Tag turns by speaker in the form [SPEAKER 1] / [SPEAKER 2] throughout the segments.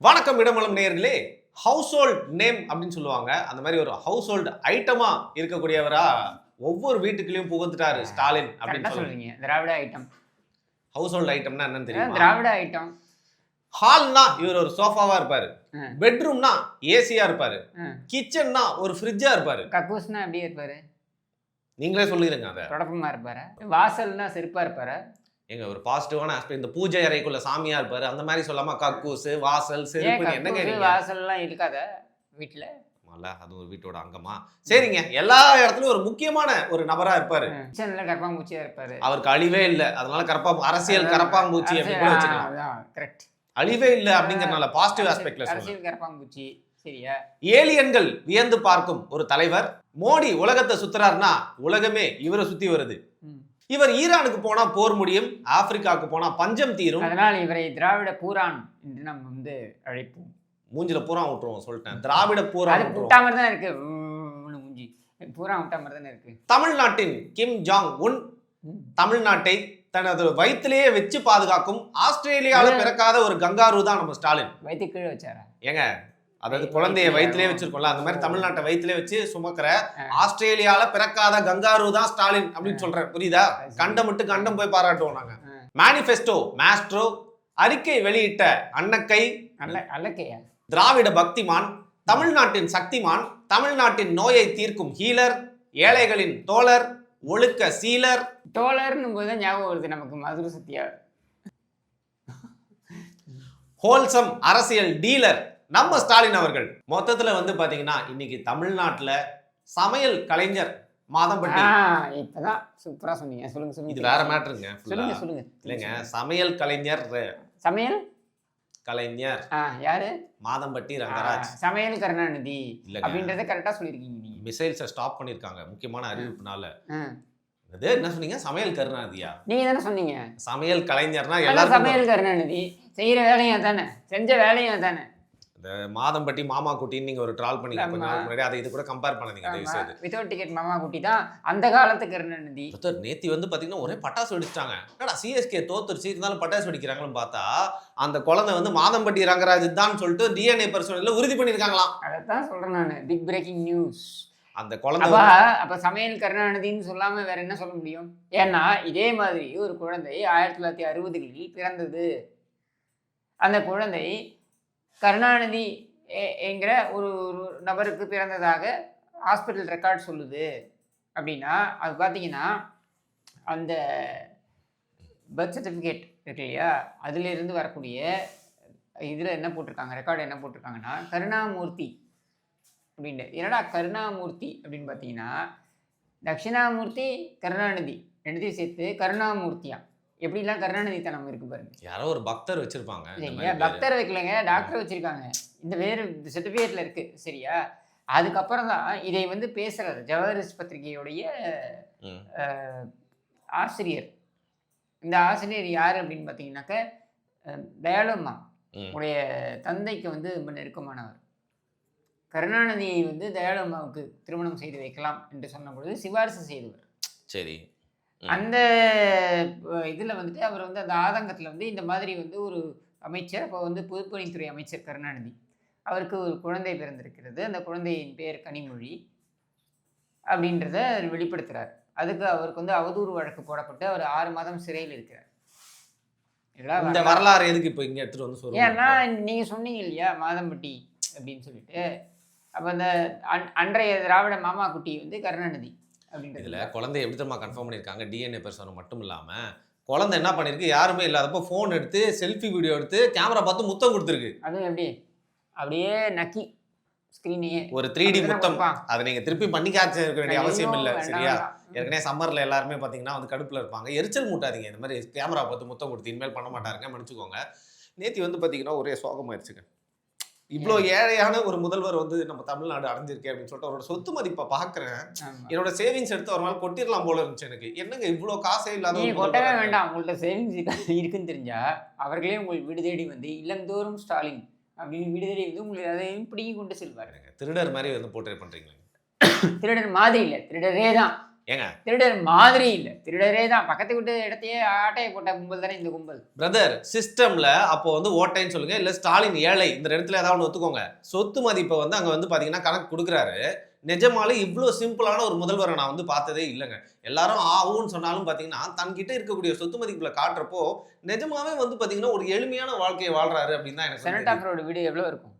[SPEAKER 1] வணக்கம் இடமலம் நேயர்களே. House hold name அப்படின்னு சொல்லுவாங்க. அந்த மாதிரி ஒரு ஹவுஸ் ஹோல்ட் ஐட்டமா இருக்கக்கூடியவரா ஒவ்வொரு வீட்டுக்குள்ளேயும் புகுந்துட்டாரு ஸ்டாலின் அப்படின்னு
[SPEAKER 2] சொல்றீங்க. திராவிட ஐட்டம்.
[SPEAKER 1] ஹவுஸ் ஹோல்ட் ஐட்டம்னா என்னன்னு தெரியுமா?
[SPEAKER 2] திராவிட ஐட்டம்.
[SPEAKER 1] ஹால்னா இவர் ஒரு சோஃபாவா இருப்பாரு, பெட்ரூம்னா ஏசியா இருப்பாரு, கிச்சன்னா ஒரு ஃப்ரிட்ஜா இருப்பாரு,
[SPEAKER 2] கக்கூஸ்னா எப்படி இருப்பாரு?
[SPEAKER 1] நீங்களே சொல்லிருங்க. அத
[SPEAKER 2] தொடப்பமா இருப்பாரு, வாசல்னா செருப்பா இருப்பாரு.
[SPEAKER 1] எங்க ஒரு பாசிட்டிவான ஆஸ்பெக்ட், இந்த பூஜை அறைக்குள்ள சாமியா இருப்பாரு அந்த மாதிரி சொல்லாம கக்கூஸ் வாசல் செருப்பு என்ன கேக்குறீங்க?
[SPEAKER 2] வாசல்லாம் இருக்காத வீட்டுல?
[SPEAKER 1] அது ஒரு வீட்டோட அங்கமா? சரிங்க, எல்லா இடத்துலயும் ஒரு முக்கியமான ஒரு நபரா இருப்பாரு.
[SPEAKER 2] கிச்சன்ல கரப்பாம்பூச்சியா இருப்பாரு.
[SPEAKER 1] அவருக்கு அழிவே இல்ல, அதனால அரசியல் கரப்பாம்பூச்சி அப்படின்னு கூட வச்சுக்கலாம்.
[SPEAKER 2] கரெக்ட்.
[SPEAKER 1] அழிவே இல்ல அப்படிங்கறனால பாசிட்டிவ் ஆஸ்பெக்ட்ல சொல்றேன்.
[SPEAKER 2] அரசியல் கரப்பாம்பூச்சி. சரியா?
[SPEAKER 1] ஏலியன்கள் வியந்து பார்க்கும் ஒரு தலைவர். மோடி உலகத்தை சுத்துறாருன்னா உலகமே இவரை சுத்தி வருது. இவர் ஈரானுக்கு போனா போர் முடியும், ஆப்பிரிக்காவுக்கு போனா பஞ்சம் தீரும்.
[SPEAKER 2] அதனால் இவரை திராவிட பூரான் என்று நம்ம அழைப்போம்.
[SPEAKER 1] மூஞ்சில பூரா விட்டுருவோம் சொல்லிட்டேன். திராவிட பூரா
[SPEAKER 2] விட்டா மாதிரி தான் இருக்கு. மூஞ்சி பூரா விட்டா மாதிரி தானே இருக்கு.
[SPEAKER 1] தமிழ்நாட்டின் கிம் ஜாங் உன் தமிழ்நாட்டை தனது வயிற்றிலேயே வச்சு பாதுகாக்கும் ஆஸ்திரேலியாவில் பிறக்காத ஒரு கங்காரு தான் நம்ம ஸ்டாலின்.
[SPEAKER 2] வயிற்று கீழே வச்சாரா?
[SPEAKER 1] ஏங்க, அதாவது குழந்தைய வயிற்றிலே வச்சிருக்கோம்ல, அந்த மாதிரி தமிழ்நாட்டை வயிற்றிலே வச்சு சுமக்கிற ஆஸ்திரேலியால பிறக்காத கங்காரு தான் ஸ்டாலின் அப்படின்னு சொல்றேன். புரியுதா? கண்டம் விட்டு கண்டம் போய் பாராட்டுவோம் நாங்க. மேனிஃபெஸ்டோ மாஸ்ட்ரோ அறிக்கை வெளியிட்ட அன்னக்கை
[SPEAKER 2] அல்லக்கையா
[SPEAKER 1] திராவிட பக்திமான், தமிழ்நாட்டின் சக்திமான், தமிழ்நாட்டின் நோயை தீர்க்கும் ஹீலர், ஏழைகளின் தோழர், ஒழுக்க சீலர்.
[SPEAKER 2] தோழர்னு போது ஞாபகம் வருது நமக்கு மதுரை சத்யா.
[SPEAKER 1] ஹோல்சம் அரசியல் டீலர் நம்ம ஸ்டாலின் அவர்கள். மொத்தத்துல பாத்தீங்கன்னா இன்னைக்கு தமிழ்நாட்டுல சமையல் கலைஞர் மாதம்பட்டி.
[SPEAKER 2] இப்பதான் சூப்பரா சொன்னீங்க. சொல்லுங்க சொல்லுங்க. இது
[SPEAKER 1] வேற மேட்டருங்க.
[SPEAKER 2] சொல்லுங்க சொல்லுங்க.
[SPEAKER 1] இல்லைங்க, சமையல் கலைஞர்.
[SPEAKER 2] சமையல்
[SPEAKER 1] கலைஞர்
[SPEAKER 2] யாரு?
[SPEAKER 1] மாதம்பட்டி ரங்கராஜ்.
[SPEAKER 2] சமையல் கருணாநிதி அப்படின்றத கரெக்டா சொல்லிருக்கீங்க. நீங்க
[SPEAKER 1] மிசைல்ஸை ஸ்டாப் பண்ணிருக்காங்க முக்கியமான அறிவிப்புனால. என்ன சொன்னீங்க? சமையல் கருணாநிதியா?
[SPEAKER 2] நீங்க தானே சொன்னீங்க.
[SPEAKER 1] சமையல் கலைஞர்னா எல்லாரும்
[SPEAKER 2] சமையல் கருணாநிதி செய்யற வேலையா தானே, செஞ்ச வேலையா தானே.
[SPEAKER 1] இந்த மாதம்பட்டி மாமா குட்டின்னு நீங்க ஒரு ட்ரால் பண்ணி முன்னாடி அதை இது கூட கம்பேர் பண்ணாதீங்க.
[SPEAKER 2] வித்வுட் டிக்கெட் மாமா குட்டி தான் அந்த காலத்து கருணாநிதி.
[SPEAKER 1] நேத்தி பாத்தீங்கன்னா ஒரே பட்டாசு வெடிச்சிட்டாங்க. என்னடா சிஎஸ்கே தோத்துருச்சு இருந்தாலும் பட்டாசு வெடிக்கிறாங்கன்னு பார்த்தா அந்த குழந்தை மாதம்பட்டி ரங்கராஜ் தான் சொல்லிட்டு டிஎன்ஏ பரிசோதனையில உறுதி பண்ணிருக்காங்களாம்.
[SPEAKER 2] அதான் சொல்றேன் நான். Big breaking news.
[SPEAKER 1] அந்த குழந்தை
[SPEAKER 2] அப்ப சமையல் கருணாநிதின்னு சொல்லாம வேற என்ன சொல்ல முடியும்? ஏன்னா இதே மாதிரி ஒரு குழந்தை 1960களில் பிறந்தது. அந்த குழந்தை கருணாநிதி என்கிற ஒரு நபருக்கு பிறந்ததாக ஹாஸ்பிட்டல் ரெக்கார்ட் சொல்லுது. அப்படின்னா அது பார்த்தீங்கன்னா அந்த பர்த் சர்டிஃபிகேட் இருக்கு இல்லையா, அதிலிருந்து வரக்கூடிய இதில் என்ன போட்டிருக்காங்க, ரெக்கார்டு என்ன போட்டிருக்காங்கன்னா கருணாமூர்த்தி அப்படின்ட்டு. என்னடா கருணாமூர்த்தி அப்படின்னு பார்த்தீங்கன்னா தட்சிணாமூர்த்தி கருணாநிதி ரெண்டுத்தையும் சேர்த்து கருணாமூர்த்தியா. எப்படிலாம் கருணாநிதி தனம் இருக்கு பாருங்க.
[SPEAKER 1] யாரோ ஒரு பக்தர் வச்சிருப்பாங்க.
[SPEAKER 2] பக்தர் வைக்கலங்க, டாக்டர் வச்சிருக்காங்க. இந்த வேறு சர்டிஃபிகேட்ல இருக்கு. சரியா? அதுக்கப்புறம் தான் இதை பேசுறாரு ஜவஹரிஸ் பத்திரிகையுடைய ஆசிரியர். இந்த ஆசிரியர் யார் அப்படின்னு பார்த்தீங்கன்னாக்க தயாளம்மா உடைய தந்தைக்கு ரொம்ப நெருக்கமானவர். கருணாநிதியை தயாளம்மாவுக்கு திருமணம் செய்து வைக்கலாம் என்று சொன்ன பொழுது சிபாரிசு செய்தவர்.
[SPEAKER 1] சரி.
[SPEAKER 2] அந்த இதில் அவர் அந்த ஆதங்கத்தில் இந்த மாதிரி ஒரு அமைச்சர், அப்போ பொதுப்பணித்துறை அமைச்சர் கருணாநிதி, அவருக்கு ஒரு குழந்தை பிறந்திருக்கிறது. அந்த குழந்தையின் பேர் கனிமொழி அப்படின்றத வெளிப்படுத்துகிறார். அதுக்கு அவருக்கு அவதூறு வழக்கு போடப்பட்டு அவர் 6 மாதம் சிறையில் இருக்கிறார்.
[SPEAKER 1] இந்த வரலாறு எதுக்கு இப்போ இங்கே எடுத்துகிட்டு சொல்லுங்க?
[SPEAKER 2] ஏன்னா நீங்கள் சொன்னீங்க இல்லையா மாதம்பட்டி அப்படின்னு சொல்லிட்டு. அப்போ அந்த அன்றைய திராவிட மாமா குட்டி கருணாநிதி.
[SPEAKER 1] இதில் குழந்தைய எப்படி தெரியுமா கன்ஃபார்ம் பண்ணியிருக்காங்க? டிஎன்ஏ பரிசோதனை மட்டும் இல்லாமல் குழந்தை என்ன பண்ணியிருக்கு, யாருமே இல்லாதப்போ ஃபோன் எடுத்து செல்ஃபி வீடியோ எடுத்து கேமரா பார்த்து முத்தம் கொடுத்துருக்கு.
[SPEAKER 2] அதுவும் எப்படி அப்படியே நக்கி ஸ்க்ரீனையே
[SPEAKER 1] ஒரு 3D முத்தம். அதை நீங்கள் திருப்பி பண்ணி காய்ச்ச இருக்க வேண்டிய அவசியம் இல்லை. சரியா? ஏற்கனவே சம்மரில் எல்லாருமே பார்த்தீங்கன்னா கடுப்பில் இருப்பாங்க. எரிச்சல் மூட்டாதீங்க. இந்த மாதிரி கேமரா பார்த்து முத்தம் கொடுத்து இனிமேல் பண்ண மாட்டாருங்க, மன்னிச்சுக்கோங்க. நேற்று பார்த்தீங்கன்னா ஒரே சோகமாயிருச்சுங்க. இவ்வளோ ஏழையான ஒரு முதல்வர் நம்ம தமிழ்நாடு அடைஞ்சிருக்கேன் அப்படின்னு சொல்லிட்டு அவரோட சொத்து மதிப்பை பார்க்குறேன். என்னோட சேவிங்ஸ் எடுத்து ஒரு நாள் கொட்டிடலாம் போல இருந்துச்சு எனக்கு. என்னங்க இவ்வளோ காசே இல்லாத?
[SPEAKER 2] கொட்டவே வேண்டாம். உங்கள்ட்ட சேவிங்ஸ் இருக்குன்னு தெரிஞ்சா அவர்களே உங்களுக்கு வீடு தேடி இல்லந்தோறும் ஸ்டாலின் அப்படின்னு வீடு தேடி உங்களுக்கு அதையும் பிடிங்கி கொண்டு செல்வாருங்க.
[SPEAKER 1] திருடர் மாதிரி போர்ட்ரேட் பண்ணுறீங்க.
[SPEAKER 2] திருடர் மாதிரி இல்லை, திருடரே தான்.
[SPEAKER 1] ஏங்க
[SPEAKER 2] திருடர் மாதிரி இல்லை, திருடரே தான். பக்கத்து விட்டு இடத்தையே ஆட்டையை போட்ட கும்பல் தானே இந்த கும்பல்.
[SPEAKER 1] பிரதர் சிஸ்டம்ல அப்போ வந்து ஓட்டைன்னு சொல்லுங்க, இல்ல ஸ்டாலின் ஏழை, இந்த இடத்துல ஏதாவது ஒன்று ஒத்துக்கோங்க. சொத்து மதிப்பை வந்து அங்க வந்து பாத்தீங்கன்னா கணக்கு கொடுக்குறாரு. நிஜமாலே இவ்வளோ சிம்பிளான ஒரு முதல்வரை நான் வந்து பார்த்ததே இல்லைங்க. எல்லாரும் ஆவுன்னு சொன்னாலும் பாத்தீங்கன்னா தன்கிட்ட இருக்கக்கூடிய சொத்து மதிப்புல காட்டுறப்போ நிஜமாவே வந்து பாத்தீங்கன்னா ஒரு எளிமையான வாழ்க்கையை வாழ்றாரு அப்படின்னு தான் எனக்கு வந்து
[SPEAKER 2] செனட்
[SPEAKER 1] தெரியுது.
[SPEAKER 2] ஆஃபரோட வீடு எவ்வளோ இருக்கும்?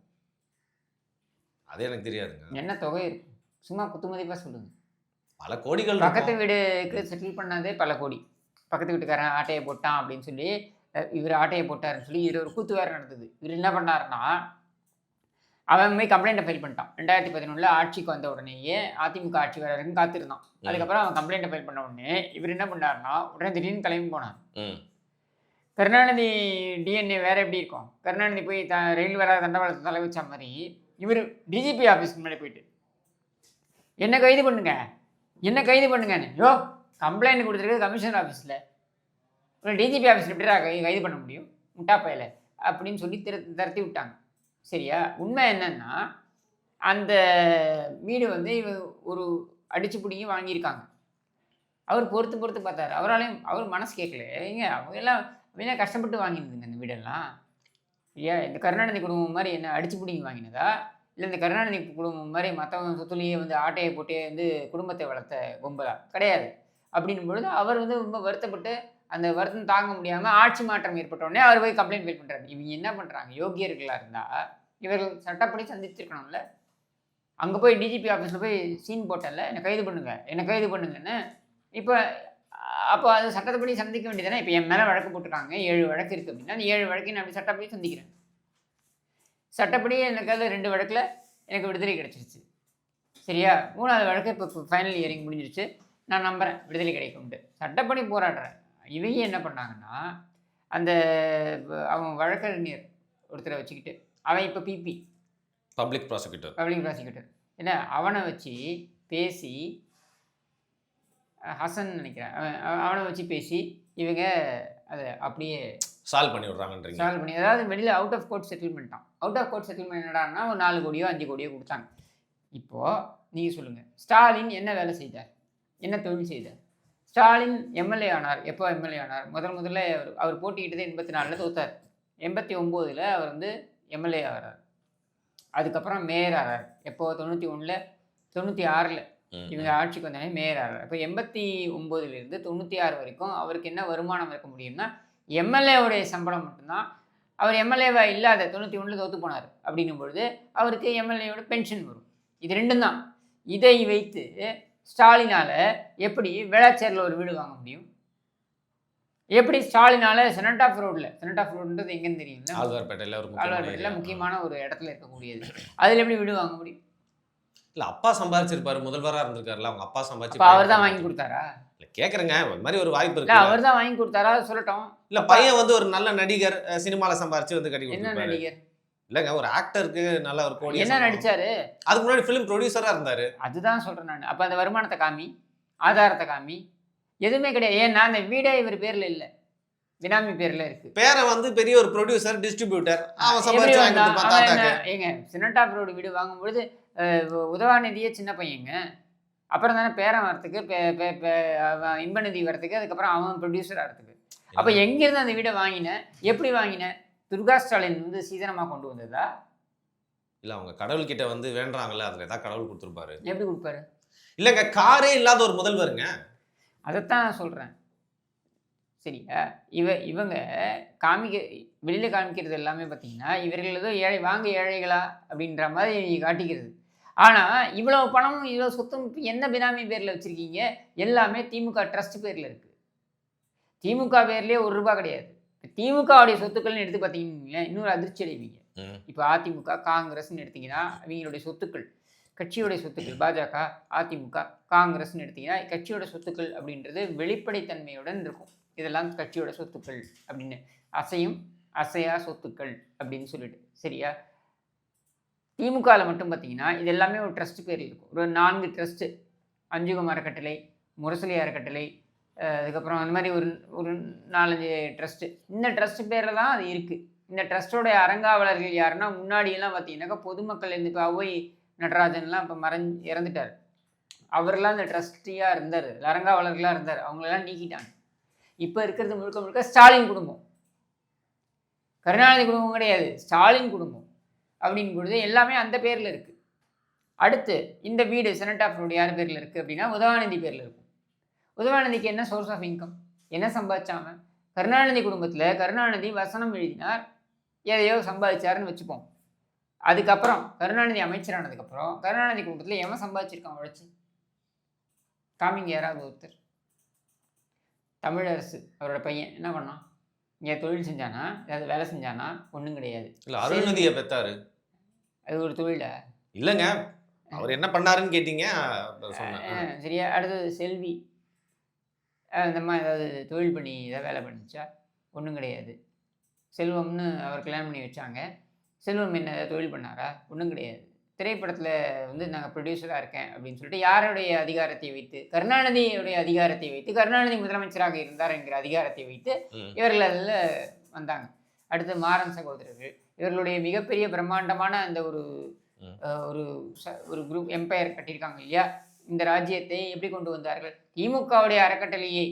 [SPEAKER 1] அது எனக்கு தெரியாதுங்க.
[SPEAKER 2] என்ன தொகை இருக்கும்? சும்மா குத்துமதிப்பாக சொல்லுங்க.
[SPEAKER 1] பல கோடிகள்
[SPEAKER 2] பக்கத்து
[SPEAKER 1] இருக்கும்.
[SPEAKER 2] வீடுக்கு செட்டில் பண்ணதே பல கோடி. பக்கத்து வீட்டுக்காரன் ஆட்டையை போட்டான் அப்படின்னு சொல்லி இவர் ஆட்டையை போட்டாருன்னு சொல்லி இவர் ஒரு கூத்து வேறு நடந்தது. இவர் என்ன பண்ணாருன்னா, அவன் போய் கம்ப்ளைண்ட்டை ஃபைல் பண்ணிட்டான். 2011 ஆட்சிக்கு வந்த உடனேயே அதிமுக ஆட்சி வர வரைக்கும் காத்திருந்தான். அதுக்கப்புறம் அவன் கம்ப்ளைண்ட்டை ஃபைல் பண்ண உடனே இவர் என்ன பண்ணாருன்னா, உடனே திடீர்னு கிளம்பி போனார். கருணாநிதி டிஎன்ஏ வேற எப்படி இருக்கும்? கருணாநிதி போய் ரயில் வர தண்டவாளத்தை தலை வச்ச மாதிரி இவர் டிஜிபி ஆஃபீஸ்க்கு முன்னாடி போயிட்டு என்ன கைது பண்ணுங்க, என்ன கைது பண்ணுங்கன்னு. யோ, கம்ப்ளைண்ட் கொடுத்துருக்கு கமிஷனர் ஆஃபீஸில், ஒரு டிஜிபி ஆஃபீஸில் எப்படிடா கைது பண்ண முடியும் முட்டா பயல அப்படின்னு சொல்லி திரட்டி விட்டாங்க. சரியா? உண்மை என்னன்னா, அந்த வீடு வந்து ஒரு அடிச்சு பிடிங்கி வாங்கியிருக்காங்க. அவர் பொறுத்து பார்த்தாரு. அவராலையும் அவர் மனசு கேட்கல. ஏங்க அவங்க கஷ்டப்பட்டு வாங்கினதுங்க இந்த வீடெல்லாம். ஐயா, இந்த கருணாநிதி குடும்பம் மாதிரி என்ன அடிச்சு பிடிங்கி வாங்கினதா, இல்லை இந்த கருணாநிதி குடும்பம் மாதிரி மற்றவங்க சொத்துலேயே வந்து ஆட்டையை போட்டே வந்து குடும்பத்தை வளர்த்த கும்பலா? கிடையாது. அப்படின்னும் பொழுது அவர் வந்து ரொம்ப வருத்தப்பட்டு அந்த வருத்தம் தாங்க முடியாமல் ஆட்சி மாற்றம் ஏற்பட்ட உடனே அவர் போய் கம்ப்ளைண்ட் ஃபைல் பண்ணுறாரு. இவங்க என்ன பண்ணுறாங்க? யோகியர்களாக இருந்தால் இவர்கள் சட்டப்படி சந்திச்சிருக்கணும்ல. அங்கே போய் டிஜிபி ஆஃபீஸில் போய் சீன் போட்டல, என்னை கைது பண்ணுங்கன்னு. இப்போ அப்போ அது சட்டப்படி சந்திக்க வேண்டியதானே. இப்போ என் மேலே வழக்கு போட்டுருக்காங்க, 7 வழக்கு இருக்குது அப்படின்னா அந்த 7 வழக்கையும் நான் அப்படி சட்டப்படி சந்திக்கிறேன். சட்டப்படி எனக்கு அது 2 வழக்கில் எனக்கு விடுதலை கிடச்சிருச்சு. சரியா? 3வது வழக்கு இப்போ ஃபைனல் இயரிங் முடிஞ்சிருச்சு. நான் நம்புகிறேன் விடுதலை கிடைக்கும்ட்டு. சட்டப்படி போராடுறேன். இவங்க என்ன பண்ணாங்கன்னா, அந்த அவன் வழக்கறிஞர் ஒருத்தரை வச்சுக்கிட்டு, அவன் இப்போ பிபி
[SPEAKER 1] பப்ளிக் ப்ராசிக்யூட்டர்
[SPEAKER 2] என்ன, அவனை வச்சு பேசி, ஹசன் நினைக்கிறேன், அவனை வச்சு பேசி இவங்க அதை அப்படியே
[SPEAKER 1] சால்வ் பண்ணி விட்றாங்கன்றீங்க.
[SPEAKER 2] சால்வ் பண்ணி, அதாவது வெளியில் அவுட் ஆஃப் கோர்ட் செட்டில்மெண்ட் தான். அவுட் ஆஃப் கோர்ட் செட்டில்மெண்ட் என்னடான்னா ஒரு 4 கோடியோ 5 கோடியோ கொடுத்தாங்க. இப்போது நீங்கள் சொல்லுங்கள், ஸ்டாலின் என்ன வேலை செய்தார், என்ன தொழில் செய்தார்? ஸ்டாலின் எம்எல்ஏ ஆனார். எப்போ எம்எல்ஏ ஆனார்? முதல்ல அவர் போட்டிக்கிட்டதே 84 தோத்தார். 89 அவர் வந்து எம்எல்ஏ ஆகிறார். அதுக்கப்புறம் மேயர் ஆகிறார். எப்போ? 91 96 இவங்க ஆட்சிக்கு வந்தாலே மேயர் ஆகிறார். இப்போ 89 96 வரைக்கும் அவருக்கு என்ன வருமானம் இருக்க முடியும்னா, எம்எல்ஏவுடைய சம்பளம் மட்டும்தான். அவர் எம்எல்ஏவா இல்லாத 91 தோற்று போனார் அப்படின்னும் பொழுது அவருக்கு எம்எல்ஏவோட பென்ஷன் வரும். இது 2 தான். இதை வைத்து ஸ்டாலினால் எப்படி வேளாச்சேரியில் ஒரு வீடு வாங்க முடியும்? எப்படி ஸ்டாலினால் செனட் ஆஃப் ரோடுன்றது எங்கன்னு தெரியுங்களா? ஆழ்வார்பேட்டையில் முக்கியமான ஒரு இடத்துல இருக்கக்கூடியது. அதில் எப்படி வீடு வாங்க முடியும்?
[SPEAKER 1] இல்லை, அப்பா சம்பாதிச்சிருப்பாரு, முதல்வராக இருந்திருக்காருல்ல, அவங்க அப்பா சம்பாதிச்சு
[SPEAKER 2] அவர் தான் வாங்கி கொடுத்தாரா?
[SPEAKER 1] இல்லை கேட்குறேங்க, ஒரு மாதிரி ஒரு வாய்ப்பு இருக்கு.
[SPEAKER 2] அவர் தான் வாங்கி கொடுத்தாரா சொல்லட்டும்.
[SPEAKER 1] இல்லை, பையன் வந்து ஒரு நல்ல நடிகர், சினிமாவில் சம்பாதிச்சு வந்து கட்டி
[SPEAKER 2] என்ன நடிகர்?
[SPEAKER 1] இல்லைங்க, ஒரு ஆக்டருக்கு நல்ல ஒரு கோடி.
[SPEAKER 2] என்ன நடிச்சாரு?
[SPEAKER 1] அதுக்கு முன்னாடி ஃபிலிம் ப்ரொடியூசராக இருந்தார்.
[SPEAKER 2] அதுதான் சொல்கிறேன் நான். அப்போ அந்த வருமானத்தை காமி, ஆதாரத்தை காமி. எதுவுமே கிடையாது. ஏன்னா அந்த வீடே இவர் பேரில் இல்லை, பினாமி பேரில் இருக்கு.
[SPEAKER 1] பேரை வந்து பெரிய ஒரு ப்ரொடியூசர், டிஸ்ட்ரிபியூட்டர், அவன் சம்பாதிச்சு.
[SPEAKER 2] ஏங்க, செனட் ஆஃப் ரோடு வீடு வாங்கும்பொழுது உதவாநிதியே சின்ன பையங்க. அப்புறம் தானே பேரன் வரத்துக்கு, இன்பநிதி வரத்துக்கு, அதுக்கப்புறம் அவன் ப்ரொடியூசர் ஆகிறதுக்கு. அப்போ எங்கேருந்து அந்த வீடை வாங்கினேன், எப்படி வாங்கினேன்? துர்கா ஸ்டாலின் வந்து சீதனமாக கொண்டு வந்ததா?
[SPEAKER 1] இல்லை, அவங்க கடவுள்கிட்ட வந்து வேண்டாங்கல்ல, அதில் ஏதாவது கடவுள் கொடுத்துருப்பாரு.
[SPEAKER 2] எப்படி கொடுப்பாரு?
[SPEAKER 1] இல்லைங்க, காரே இல்லாத ஒரு முதல்வருங்க.
[SPEAKER 2] அதைத்தான் நான் சொல்கிறேன். சரியா? இவங்க வெளியில் காமிக்கிறது எல்லாமே பார்த்தீங்கன்னா இவர்கள் ஏதோ ஏழைகளா அப்படின்ற மாதிரி காட்டிக்கிறது. ஆனால் இவ்வளோ பணமும் இவ்வளோ சொத்தும் என்ன பினாமி பேரில் வச்சுருக்கீங்க? எல்லாமே திமுக ட்ரஸ்ட் பேரில் இருக்குது. திமுக பேர்லேயே ₹1 கிடையாது. திமுகவுடைய சொத்துக்கள்னு எடுத்து பார்த்தீங்கன்னா இன்னொரு அதிர்ச்சி அடைவீங்க. இப்போ அதிமுக, காங்கிரஸ்ன்னு எடுத்திங்கன்னா அவங்களுடைய சொத்துக்கள், கட்சியோடைய சொத்துக்கள், பாஜக, அதிமுக, காங்கிரஸ்ன்னு எடுத்திங்கன்னா கட்சியோட சொத்துக்கள் அப்படின்றது வெளிப்படைத்தன்மையுடன் இருக்கும். இதெல்லாம் கட்சியோட சொத்துக்கள் அப்படின்னு, அசையா சொத்துக்கள் அப்படின்னு சொல்லிட்டு. சரியா? திமுகவில் மட்டும் பார்த்தீங்கன்னா இது எல்லாமே ஒரு ட்ரஸ்ட் பேரில் இருக்கும். ஒரு 4 ட்ரஸ்ட்டு, அஞ்சுகம் அறக்கட்டளை, முரசொலி அறக்கட்டளை, அதுக்கப்புறம் அந்த மாதிரி ஒரு 4-5 ட்ரஸ்ட்டு. இந்த ட்ரஸ்ட் பேரில் தான் அது இருக்குது. இந்த ட்ரஸ்ட்டோடைய அறங்காவலர்கள் யாருன்னா, முன்னாடியெல்லாம் பார்த்தீங்கன்னாக்கா பொதுமக்கள் இருந்து இப்போ அவ்வை நடராஜன்லாம் இப்போ இறந்துட்டார். அவரெல்லாம் அந்த ட்ரஸ்டியாக இருந்தார், அரங்காவலர்களாக இருந்தார், அவங்களெல்லாம் நீக்கிட்டாங்க. இப்போ இருக்கிறது முழுக்க முழுக்க ஸ்டாலின் குடும்பம், கருணாநிதி குடும்பம் கிடையாது, ஸ்டாலின் குடும்பம் அப்படிங்கும் பொழுது எல்லாமே அந்த பேரில் இருக்குது. அடுத்து இந்த வீடு செனட் ஆஃப் ரோடு யார் பேரில் இருக்குது அப்படின்னா உதவாநிதி பேரில் இருக்கும். உதவாநிதிக்கு என்ன சோர்ஸ் ஆஃப் இன்கம், என்ன சம்பாதிச்சாங்க? கருணாநிதி குடும்பத்தில் கருணாநிதி வசனம் எழுதினார், எதையோ சம்பாதிச்சாருன்னு வச்சுப்போம். அதுக்கப்புறம் கருணாநிதி அமைச்சரானதுக்கப்புறம் கருணாநிதி குடும்பத்தில் எவன் சம்பாதிச்சிருக்கான் உழைச்சி? காமிங்க யாராவது ஒருத்தர். தமிழரசு அவரோட பையன் என்ன பண்ணான்? இங்கே தொழில் செஞ்சானா, ஏதாவது வேலை செஞ்சானா? ஒன்றும் கிடையாது.
[SPEAKER 1] இல்லை அருள்நிதியை பெற்றாரு,
[SPEAKER 2] அது ஒரு தொழில
[SPEAKER 1] இல்லைங்க. அவர் என்ன பண்ணாருன்னு கேட்டீங்க,
[SPEAKER 2] சரியா? அடுத்தது செல்வி, இந்த மாதிரி ஏதாவது தொழில் பண்ணி ஏதாவது வேலை பண்ணிச்சா? ஒன்றும் கிடையாது. செல்வம்னு அவர் கல்யாணம் பண்ணி வச்சாங்க, செல்வம் என்ன ஏதாவது தொழில் பண்ணாரா? ஒன்றும் கிடையாது. திரைப்படத்தில் வந்து நாங்கள் ப்ரொடியூசராக இருக்கேன் அப்படின்னு சொல்லிட்டு யாருடைய அதிகாரத்தை வைத்து? கருணாநிதியுடைய அதிகாரத்தை வைத்து, கருணாநிதி முதலமைச்சராக இருந்தார் என்கிற அதிகாரத்தை வைத்து இவர்கள் அதில் வந்தாங்க. அடுத்து மாறன் சகோதரர்கள், இவர்களுடைய மிகப்பெரிய பிரம்மாண்டமான அந்த ஒரு ஒரு குரூப் எம்பையர் கட்டியிருக்காங்க இல்லையா? இந்த ராஜ்யத்தை எப்படி கொண்டு வந்தார்கள்? திமுகவுடைய அறக்கட்டளையை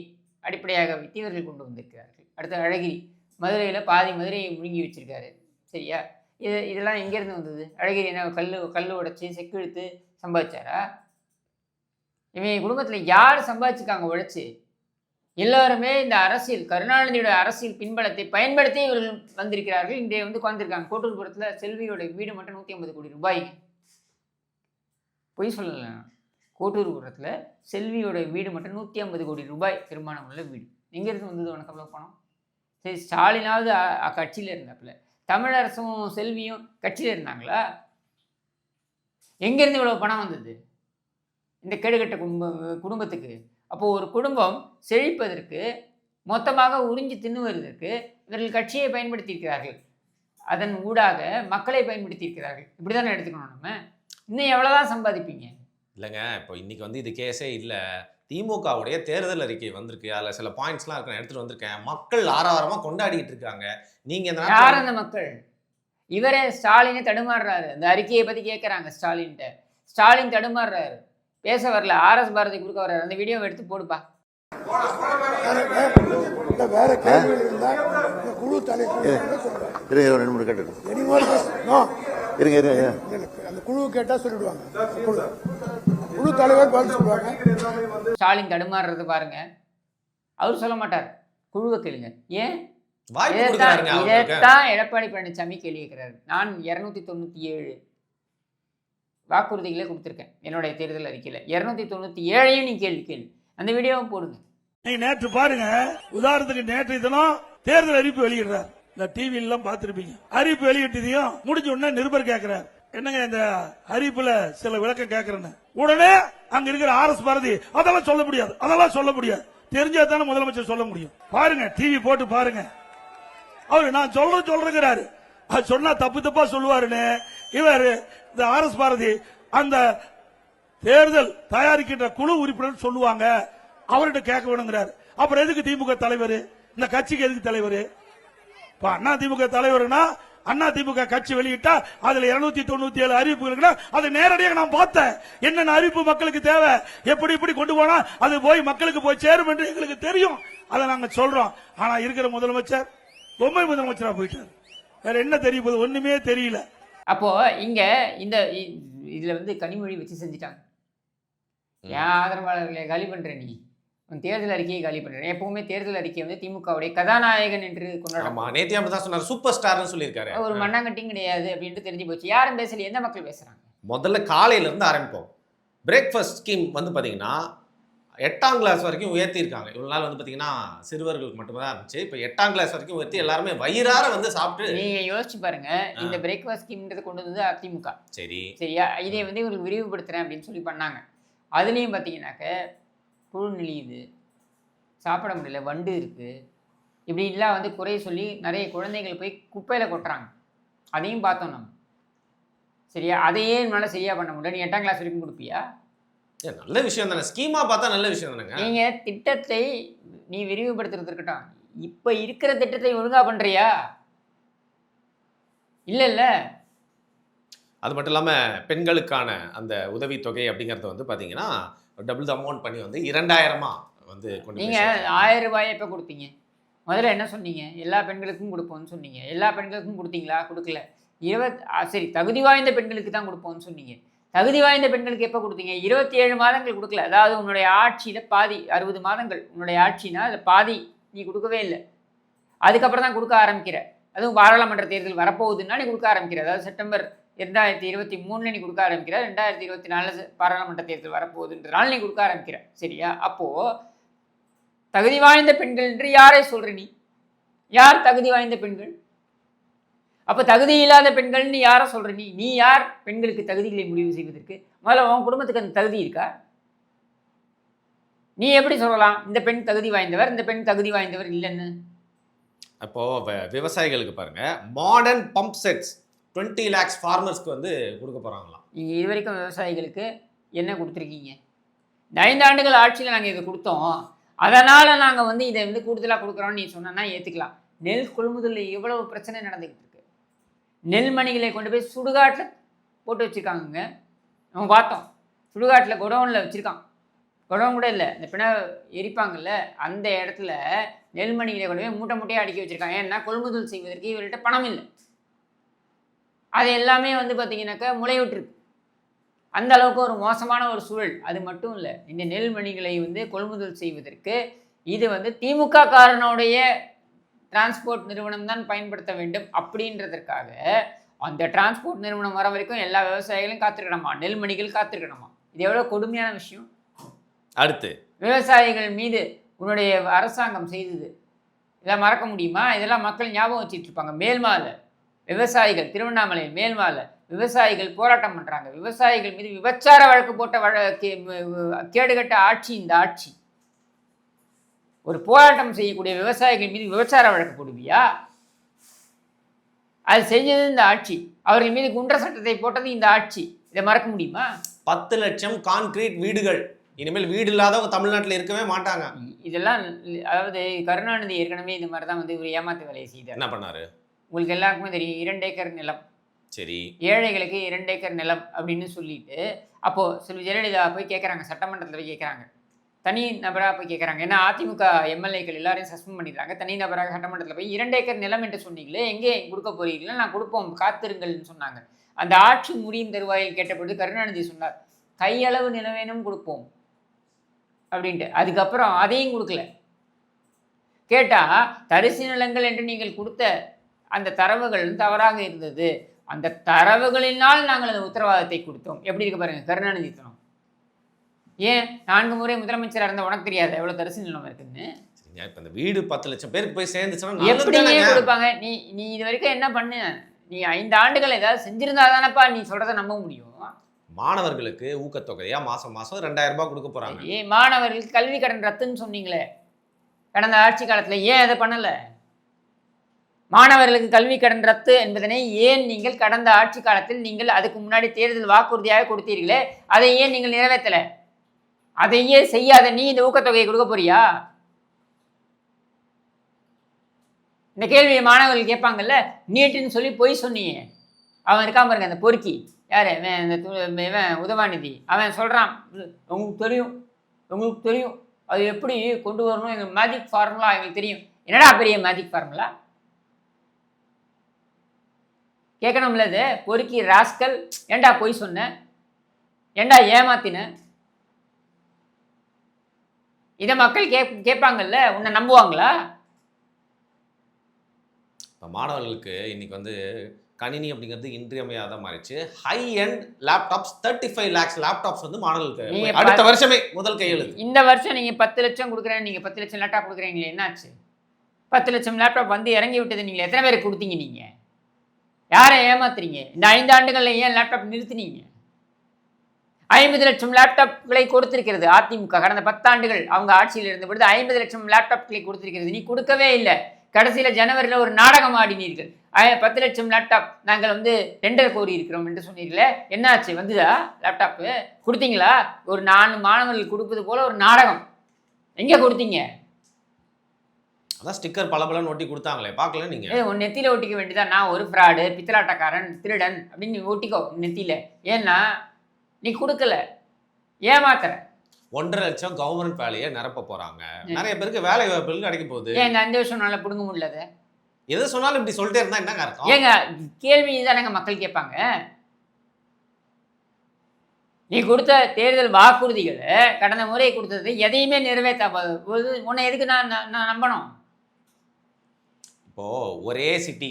[SPEAKER 2] அடிப்படையாக வைத்து இவர்கள் கொண்டு வந்திருக்கிறார்கள். அடுத்து அழகிரி, மதுரையில் பாதி மதுரையை முழுங்கி வச்சிருக்காரு, சரியா? இதெல்லாம் எங்கேருந்து வந்தது? அழகிரி என்ன கல் உடைச்சி செக்கிழுத்து சம்பாதிச்சாரா? இவங்க குடும்பத்தில் யார் சம்பாதிச்சிருக்காங்க உழைச்சி? எல்லாருமே இந்த அரசியல், கருணாநிதியோட அரசியல் பின்பலத்தை பயன்படுத்தி இவர்கள் வந்திருக்கிறார்கள். இன்றைய வந்து உட்காந்துருக்காங்க. கோட்டூர்புரத்தில் செல்வியோட வீடு மட்டும் 150 கோடி ரூபாய்ங்க. பொய் சொல்லலை. கோட்டூர்புரத்தில் செல்வியோட வீடு மட்டும் 150 கோடி ரூபாய் திருமணம் உள்ள வீடு. எங்கேருந்து வந்தது உனக்கு அவ்வளோ பணம்? சரி, ஸ்டாலினாவது கட்சியில் இருந்தாப்புல, தமிழரசும் செல்வியும் கட்சியில் இருந்தாங்களா? எங்கேருந்து இவ்வளோ பணம் வந்தது இந்த கேடுகட்ட குடும்பத்துக்கு? அப்போது ஒரு குடும்பம் செழிப்பதற்கு, மொத்தமாக உறிஞ்சி தின்னுவதற்கு இவர்கள் கட்சியை பயன்படுத்தியிருக்கிறார்கள், அதன் ஊடாக மக்களை பயன்படுத்தியிருக்கிறார்கள். இப்படி தானே எடுத்துக்கணும். நம்ம இன்னும் எவ்வளோதான் சம்பாதிப்பீங்க?
[SPEAKER 1] இல்லைங்க, இப்போ இன்னைக்கு வந்து இது கேஸே இல்லை. திமுகவுடைய தேர்தல் அறிக்கை வந்திருக்கு, அதில் சில பாயிண்ட்ஸ்லாம் இருக்கு, நான் எடுத்துகிட்டு வந்திருக்கேன். மக்கள் ஆரவாரமாக கொண்டாடிட்டு இருக்காங்க. நீங்கள் இந்த
[SPEAKER 2] யார் அந்த மக்கள்? இவரே ஸ்டாலினை தடுமாறுறாரு. அந்த அறிக்கையை பற்றி கேட்குறாங்க ஸ்டாலின்கிட்ட. ஸ்டாலின் தடுமாறுறாரு, பேச வரல. ஆர்எஸ் பாரதி கொடுக்க வர்றாரு. அந்த வீடியோவை எடுத்து போடுப்பா.
[SPEAKER 3] வேற கேள்வி இருந்தா குழு தலைவர் அந்த குழு கேட்டா சொல்லிடுவாங்க. குழு தலைவர் பதில் சொல்லுவாங்க.
[SPEAKER 2] ஸ்டாலின் தடுமாறுறது பாருங்க. அவர் சொல்ல மாட்டார், குழுவை கேளுங்க. ஏன்? இதைத்தான் எடப்பாடி பழனிசாமி கேள்வி கேட்கிறாரு. நான் 297 வாக்குறுதிகளை கொடுத்துருக்கேன் என்னுடைய தேர்தல் அறிக்கையில். 297ஐயும் நீ கேள்வி. அந்த வீடியோவை போடுங்க.
[SPEAKER 4] நேற்று பாருங்க, உதாரணத்துக்கு நேற்று தினம் தேர்தல் அறிவிப்பு வெளியிடுறார். இந்த டிவி எல்லாம் பார்த்திருப்பீங்க. அறிவிப்பு வெளியிட்டதையும் முடிஞ்ச உடனே நிருபர் கேட்கிறார், என்னங்க இந்த அறிவிப்புல சில விளக்கம் கேட்கிறேன்னு. உடனே அங்க இருக்கிற ஆர்எஸ் பாரதி அதெல்லாம் சொல்ல முடியாது, அதெல்லாம் சொல்ல முடியாது, தெரிஞ்சா தானே முதலமைச்சர் சொல்ல முடியும். பாருங்க, டிவி போட்டு பாருங்க. அவரு நான் சொல்றேங்கிறாரு. அது சொன்னா தப்பு தப்பா சொல்லுவாருன்னு இவர் இந்த ஆர்எஸ் பாரதி அந்த தேர்தல் தயாரிக்கின்ற குழு உறுப்பினர் சொல்லுவாங்க, அவர்கிட்ட கேட்க வேணுங்கிறாரு. அப்புறம் எதுக்கு திமுக தலைவர்? இந்த கட்சிக்கு எதுக்கு தலைவர்? அண்ணா திமுக தலைவர்னா அண்ணா திமுக கட்சி வெளியிட்டா அதுல 297 அறிவிப்புகள், அதை நேரடியாக நான் பார்த்தேன். என்னென்ன அறிவிப்பு மக்களுக்கு தேவை, எப்படி இப்படி கொண்டு போனா அது போய் மக்களுக்கு போய் சேரும் என்று எங்களுக்கு தெரியும். அதை நாங்க சொல்றோம். ஆனா இருக்கிற முதலமைச்சர் பொம்மை முதலமைச்சரா போயிட்டார். வேற என்ன தெரிய போகுது? ஒண்ணுமே தெரியல.
[SPEAKER 2] அப்போ இங்க இந்த இதுல வந்து கனிமொழி வச்சு செஞ்சுட்டாங்க. ஏன் ஆதரவாளர்களை காலி பண்ற? நீ தேர்தல் அறிக்கையை காலி பண்றேன். எப்பவுமே தேர்தல் அறிக்கை வந்து திமுகவுடைய கதாநாயகன் என்று கொண்டாடுறாங்க.
[SPEAKER 1] நேத்தியா அப்படிதான் சொன்னார், சூப்பர் ஸ்டார்னு சொல்லியிருக்காரு.
[SPEAKER 2] ஒரு மண்ணாங்கட்டியும் கிடையாது அப்படின்ட்டு தெரிஞ்சு போச்சு. யாரும் பேசல, எந்த மக்கள் பேசுறாங்க?
[SPEAKER 1] முதல்ல காலையில இருந்து ஆரம்பிப்போம். பிரேக்ஃபாஸ்ட் ஸ்கீம் வந்து பாத்தீங்கன்னா 8ஆம் கிளாஸ் வரைக்கும் உயர்த்தியிருக்காங்க. இவ்வளவு நாள் வந்து பாத்தீங்கன்னா சிறுவர்களுக்கு மட்டும்தான் இருந்துச்சு. இப்போ 8ஆம் கிளாஸ் வரைக்கும் உயர்த்தி எல்லாருமே வயிறார வந்து சாப்பிட்டு.
[SPEAKER 2] நீங்க யோசிச்சு பாருங்க, இந்த பிரேக்ஃபாஸ்ட் ஸ்கீம்ன்றது கொண்டு வந்தது அதிமுக. சரியா? இதை வந்து இவங்களுக்கு விரிவுபடுத்துறேன் அப்படின்னு சொல்லி பண்ணாங்க. அதுலேயும் பார்த்தீங்கன்னாக்க புழு நெளியுது, சாப்பிட முடியல, வண்டு இருக்குது, இப்படிலாம் வந்து குறைய சொல்லி நிறைய குழந்தைகள் போய் குப்பையில் கொட்டுறாங்க. அதையும் பார்த்தோம் நம்ம. சரியா? அதையே என்னால் சரியாக பண்ண முடியல. நீ 8ஆம் கிளாஸ் வரைக்கும் கொடுப்பியா?
[SPEAKER 1] நல்ல விஷயம் தானே, ஸ்கீமா பார்த்தா நல்ல விஷயம் தானேங்க.
[SPEAKER 2] நீங்கள் திட்டத்தை நீ விரிவுபடுத்துறது இருக்கட்டும், இப்போ இருக்கிற திட்டத்தை ஒழுங்காக பண்ணுறியா? இல்லை.
[SPEAKER 1] அது மட்டும் இல்லாமல் பெண்களுக்கான அந்த உதவித்தொகை அப்படிங்கிறது வந்து பார்த்தீங்கன்னா டபுள் த அமௌண்ட் பண்ணி வந்து 2000 வந்து கொண்டு போய்
[SPEAKER 2] நீங்கள்
[SPEAKER 1] சேர்த்தாங்க.
[SPEAKER 2] 1000 ரூபாயை எப்போ கொடுத்தீங்க? முதல்ல என்ன சொன்னீங்க? எல்லா பெண்களுக்கும் கொடுப்போம்னு சொன்னீங்க. எல்லா பெண்களுக்கும் கொடுத்தீங்களா? கொடுக்கல. சரி, தகுதி வாய்ந்த பெண்களுக்கு தான் கொடுப்போம்னு சொன்னீங்க. தகுதி வாய்ந்த பெண்களுக்கு எப்போ கொடுத்தீங்க? 27 மாதங்கள் கொடுக்கல. அதாவது உன்னுடைய ஆட்சியில் பாதி, 60 மாதங்கள் உன்னுடைய ஆட்சினா அதில் பாதி நீ கொடுக்கவே இல்லை. அதுக்கப்புறம் தான் கொடுக்க ஆரம்பிக்கிற. அதுவும் பாராளுமன்ற தேர்தல் வரப்போகுதுன்னா நீ கொடுக்க ஆரம்பிக்கிற. அதாவது செப்டம்பர் 2023 நீ கொடுக்க ஆரம்பிக்கிற. 2024 பாராளுமன்ற தேர்தல் வரப்போகுதுன்றனால நீ கொடுக்க ஆரம்பிக்கிற. சரியா? அப்போது தகுதி வாய்ந்த பெண்கள் என்று யாரை சொல்ற நீ? யார் தகுதி வாய்ந்த பெண்கள்? அப்போ தகுதி இல்லாத பெண்கள் நீ யாரை சொல்ற நீ? நீ யார் பெண்களுக்கு தகுதிகளை முடிவு செய்வதற்கு? முதல்ல உன் குடும்பத்துக்கு அந்த தகுதி இருக்கா? நீ எப்படி சொல்லலாம் இந்த பெண் தகுதி வாய்ந்தவர், இந்த பெண் தகுதி வாய்ந்தவர் இல்லைன்னு?
[SPEAKER 1] அப்போ விவசாயிகளுக்கு பாருங்க, மாடர்ன் பம்ப் செட்ஸ் 20 lakhs ஃபார்மர்ஸ்க்கு வந்து கொடுக்க போறாங்களாம்.
[SPEAKER 2] நீங்கள் இது வரைக்கும் விவசாயிகளுக்கு என்ன கொடுத்துருக்கீங்க? இந்த 5 ஆண்டுகள் ஆட்சியில் நாங்கள் இதை கொடுத்தோம், அதனால் நாங்கள் வந்து இதை வந்து கூடுதலாக கொடுக்குறோன்னு நீ சொன்னா ஏற்றுக்கலாம். நெல் கொள்முதலில் எவ்வளவு பிரச்சனை நடந்துக்கிட்டு இருக்கு. நெல்மணிகளை கொண்டு போய் சுடுகாட்டில் போட்டு வச்சுருக்காங்கங்க. நம்ம பார்த்தோம், சுடுகாட்டில் குடோனில் வச்சுருக்கான். குடோன் கூட இல்லை, இந்த பிணை எரிப்பாங்கல்ல அந்த இடத்துல நெல்மணிகளை கொண்டு போய் மூட்டை மூட்டையாக அடுக்கி வச்சுருக்காங்க. ஏன்னா கொள்முதல் செய்வதற்கு இவர்கிட்ட பணம் இல்லை. அது எல்லாமே வந்து பார்த்திங்கனாக்கா முளைவிட்டுருக்கு. அந்த அளவுக்கு ஒரு மோசமான ஒரு சூழல். அது மட்டும் இல்லை, இந்த நெல்மணிகளை வந்து கொள்முதல் செய்வதற்கு இது வந்து திமுக காரனுடைய டிரான்ஸ்போர்ட் நிறுவனம் தான் பயன்படுத்த வேண்டும் அப்படின்றதற்காக அந்த டிரான்ஸ்போர்ட் நிறுவனம் வர வரைக்கும் எல்லா விவசாயிகளும் காத்திருக்கணுமா, நெல்மணிகள் காத்திருக்கணுமா? இது எவ்வளோ கொடுமையான விஷயம். அடுத்து விவசாயிகள் மீது உன்னுடைய அரசாங்கம் செய்தது இதெல்லாம் மறக்க முடியுமா? இதெல்லாம் மக்கள் ஞாபகம் வச்சுட்டு இருப்பாங்க. மேல்மால விவசாயிகள், திருவண்ணாமலை மேல்மால விவசாயிகள் போராட்டம் பண்ணுறாங்க. விவசாயிகள் மீது விபச்சார வழக்கு போட்ட கேடுகட்ட ஆட்சி இந்த ஆட்சி. ஒரு போராட்டம் செய்யக்கூடிய விவசாயிகள் மீது விபச்சார வழக்கு போடுவியா? அது செஞ்சது இந்த ஆட்சி. அவர்கள் மீது குன்ற சட்டத்தை போட்டது இந்த ஆட்சி. இதை மறக்க முடியுமா?
[SPEAKER 1] 10 லட்சம் கான்கிரீட் வீடுகள். இனிமேல் வீடு இல்லாதவங்க தமிழ்நாட்டில் இருக்கவே மாட்டாங்க.
[SPEAKER 2] இதெல்லாம் அதாவது கருணாநிதி ஏற்கனவே இந்த மாதிரி தான் வந்து ஒரு ஏமாத்து வேலையை செய்தார்.
[SPEAKER 1] என்ன பண்ணாரு?
[SPEAKER 2] உங்களுக்கு எல்லாருக்குமே தெரியும், 2 ஏக்கர் நிலம்.
[SPEAKER 1] சரி,
[SPEAKER 2] ஏழைகளுக்கு 2 ஏக்கர் நிலம் அப்படின்னு சொல்லிட்டு அப்போது செல்வி ஜெயலலிதா போய் கேட்குறாங்க, சட்டமன்றத்தில் போய் கேட்குறாங்க, தனி நபராக போய் கேட்குறாங்க. ஏன்னா அதிமுக எம்எல்ஏக்கள் எல்லாரையும் சஸ்பெண்ட் பண்ணிடுறாங்க. தனி நபராக சட்டமன்றத்தில் போய் 2 ஏக்கர் நிலம் என்று சொன்னீங்களே, எங்கே கொடுக்க போறீங்களா? நான் கொடுப்போம், காத்திருங்கள்னு சொன்னாங்க. அந்த ஆட்சி முடியும் தருவாயில் கேட்டபொழுது கருணாநிதி சொன்னார், கையளவு நிலவேனும் கொடுப்போம் அப்படின்ட்டு. அதுக்கப்புறம் அதையும் கொடுக்கல. கேட்டால் தரிசு நிலங்கள் என்று நீங்கள் கொடுத்த அந்த தரவுகள் தவறாக இருந்தது, அந்த தரவுகளினால் நாங்கள் அந்த உத்தரவாதத்தை கொடுத்தோம். எப்படி இருக்கு பாருங்க கருணாநிதி தனம். ஏன் 4 முறை முதலமைச்சராக இருந்தால் உனக்கு தெரியாது எவ்வளோ தரிசு நிலம் இருக்குன்னு?
[SPEAKER 1] இப்போ இந்த வீடு 10 லட்சம் பேருக்கு போய் சேர்ந்துச்சுன்னா
[SPEAKER 2] எப்படியே கொடுப்பாங்க? நீ இது வரைக்கும் என்ன பண்ணு? நீ 5 ஆண்டுகள் ஏதாவது செஞ்சிருந்தா தானப்பா நீ சொல்றதை நம்ப முடியும்.
[SPEAKER 1] மாணவர்களுக்கு ஊக்கத்தொகையா மாசம் 2000 ரூபாய் கொடுக்க போறாங்க.
[SPEAKER 2] மாணவர்களுக்கு கல்வி கடன் ரத்துன்னு சொன்னீங்களே கடந்த ஆட்சி காலத்தில், ஏன் அதை பண்ணலை? மாணவர்களுக்கு கல்வி கடன் ரத்து என்பதனை ஏன் நீங்கள் கடந்த ஆட்சி காலத்தில் நீங்கள் அதுக்கு முன்னாடி தேர்தல் வாக்குறுதியாக கொடுத்தீர்களே, அதை ஏன் நீங்கள் நிறைவேற்றலை? அதையே செய்யாத நீ இந்த ஊக்கத்தொகையை கொடுக்க போறியா? இந்த கேள்வியை மாணவர்கள் கேட்பாங்கல்ல. நீட்டுன்னு சொல்லி பொய் சொன்னீங்க. அவன் இருக்காம பாருங்க அந்த பொறுக்கி, யார் இவன் உதவாநிதி, அவன் சொல்கிறான், உங்களுக்கு தெரியும் அது எப்படி கொண்டு வரணும், எங்கள் மேஜிக் ஃபார்முலா எங்களுக்கு தெரியும். என்னடா பெரிய மேஜிக் ஃபார்முலா கேட்கணும்ல? இது பொறுக்கி ராஸ்கல், ஏண்டா பொய் சொன்ன, ஏண்டா ஏமாத்தின? இதை மக்கள் கேட்பாங்கல்ல, உன்னை நம்புவாங்களா?
[SPEAKER 1] இப்போ மாணவர்களுக்கு இன்னைக்கு வந்து கணினி அப்படிங்கிறது இன்றியமையாத மாறிடுச்சு. High end laptops 35 lakhs laptops வந்து மாணவர்களுக்கு அடுத்த வருஷமே முதல் கையெழுத்து.
[SPEAKER 2] இந்த வருஷம் நீங்கள் 10 லட்சம் கொடுக்குறேன், நீங்கள் 10 லட்சம் லேப்டாப் கொடுக்குறீங்களே, என்னாச்சு? 10 லட்சம் லேப்டாப் வந்து இறங்கி விட்டது நீங்கள் எத்தனை பேருக்கு கொடுத்தீங்க? நீங்கள் யாரை ஏமாத்துறீங்க? இந்த 5 ஆண்டுகளில் ஏன் லேப்டாப் நிறுத்தினீங்க? 50 லட்சம் லேப்டாப்களை கொடுத்திருக்கிறது அதிமுக. கடந்த 10 ஆண்டுகள் அவங்க ஆட்சியில் இருந்த பொழுது 50 லட்சம் லேப்டாப்களை கொடுத்திருக்கிறது. நீ கொடுக்கவே இல்லை. கடைசியில் ஜனவரியில் ஒரு நாடகம் ஆடினீர்கள். 10 லட்சம் லேப்டாப் நாங்கள் வந்து டெண்டர் கோரி இருக்கிறோம் என்று சொன்னீர்களே, என்னாச்சு? வந்துதா லேப்டாப்பு? கொடுத்தீங்களா? ஒரு 4 மாணவர்கள் கொடுப்பது போல ஒரு நாடகம் எங்கே கொடுத்தீங்க?
[SPEAKER 1] அதான் ஸ்டிக்கர் பலபலன்னு ஒட்டி கொடுத்தாங்களே, பார்க்கல நீங்க?
[SPEAKER 2] உன் நெத்தியில் ஒட்டிக்க வேண்டியதான். நான் ஒரு ஃப்ராடு, பித்தலாட்டக்காரன், திருடன் அப்படின்னு நீ ஒட்டிக்கோ நெத்தியில். ஏன்னா நீ கொடுக்கல, ஏமாத்துற.
[SPEAKER 1] 1.5 லட்சம் கவர்மெண்ட் வேலையை நிரப்ப போறாங்க. நிறைய பேருக்கு வேலை வாய்ப்புகள் கிடைக்க போகுது.
[SPEAKER 2] ஏன் இந்த 5 வருஷம் நல்லா பிடுங்க முடியல?
[SPEAKER 1] எதை சொன்னாலும் இப்படி சொல்லிட்டே இருந்தா என்னங்க அர்த்தம்?
[SPEAKER 2] ஏங்க கேள்வி தானேங்க மக்கள் கேட்பாங்க. நீ கொடுத்த தேர்தல் வாக்குறுதிகளை கடந்த முறை கொடுத்தது எதையுமே நிறைவேற்றாம உன்னை எதுக்கு நான் நம்பணும்?
[SPEAKER 1] இப்போ ஒரே சிட்டி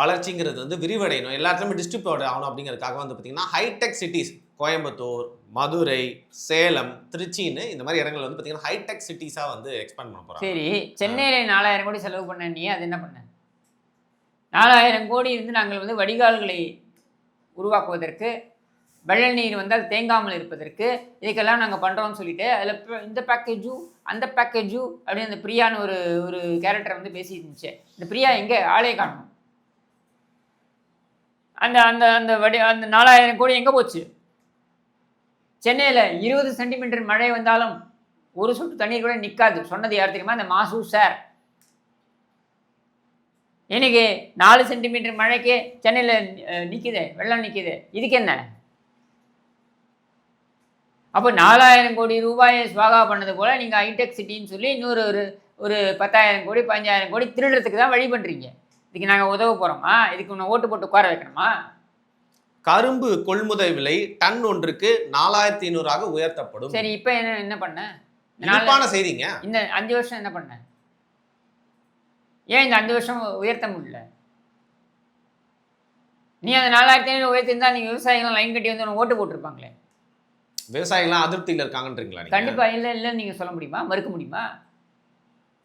[SPEAKER 1] வளர்ச்சிங்கிறது வந்து விரிவடையணும், எல்லாத்துலயுமே டிஸ்ட்ரிபியூட் ஆகணும் அப்படிங்கிறதுக்காக வந்து பார்த்தீங்கன்னா ஹைடெக் சிட்டிஸ் கோயம்புத்தூர், மதுரை, சேலம், திருச்சின்னு இந்த மாதிரி இடங்கள் வந்து பார்த்தீங்கன்னா ஹைடெக் சிட்டிஸாக வந்து எக்ஸ்பேண்ட் பண்ண போகிறாங்க.
[SPEAKER 2] சரி, சென்னையில் 4000 கோடி செலவு பண்ண நீ அது என்ன பண்ண? 4000 கோடி இருந்து நாங்கள் வந்து வடிகால்களை உருவாக்குவதற்கு, வெள்ள நீர் வந்து அது தேங்காமல் இருப்பதற்கு, இதுக்கெல்லாம் நாங்கள் பண்ணுறோம்னு சொல்லிட்டு அதில் இந்த பேக்கேஜும் அந்த பேக்கேஜும் அப்படின்னு அந்த பிரியான்னு ஒரு கேரக்டர் வந்து பேசிட்டு இருந்துச்சு. இந்த பிரியா எங்கே? ஆளே காணும். அந்த அந்த அந்த அந்த 4000 கோடி எங்கே போச்சு? சென்னையில் 20 சென்டிமீட்டர் மழை வந்தாலும் ஒரு சொட்டு தண்ணீர் கூட நிற்காது. சொன்னது யார் தெரியுமா? இந்த மாசு சார். இன்னைக்கு 4 சென்டிமீட்டர் மழைக்கே சென்னையில் நிற்குது, வெள்ளம் நிற்குது. இதுக்கு என்ன? அப்போ 4000 கோடி ரூபாயை ஸ்வாகா பண்ணது போல் நீங்கள் ஹைடெக் சிட்டின்னு சொல்லி இன்னொரு ஒரு 10,000 கோடி 15,000 கோடி திருடுறதுக்கு தான் வழி பண்ணுறீங்க. இதுக்கு நாங்கள் உதவ போகிறோமா? இதுக்கு ஒன்று ஓட்டு போட்டு உட்கார வைக்கணுமா?
[SPEAKER 1] கரும்பு கொள்முதல் விலை டன் ஒன்றுக்கு 4,500 உயர்த்தப்படும்.
[SPEAKER 2] சரி, இப்போ என்ன பண்ண?
[SPEAKER 1] செய்திங்க.
[SPEAKER 2] இந்த 5 வருஷம் என்ன பண்ண? ஏன் இந்த 5 வருஷம் உயர்த்த முடியல? நீ அந்த 4,500 உயர்த்திருந்தா நீங்கள் விவசாயிகள் லைன் கட்டி வந்து ஓட்டு போட்டிருப்பாங்களே.
[SPEAKER 1] விவசாயிகள்லாம் அதிருப்தியில் இருக்காங்கன்றீங்களா?
[SPEAKER 2] கண்டிப்பாக இல்லைன்னு நீங்கள் சொல்ல முடியுமா? மறுக்க முடியுமா?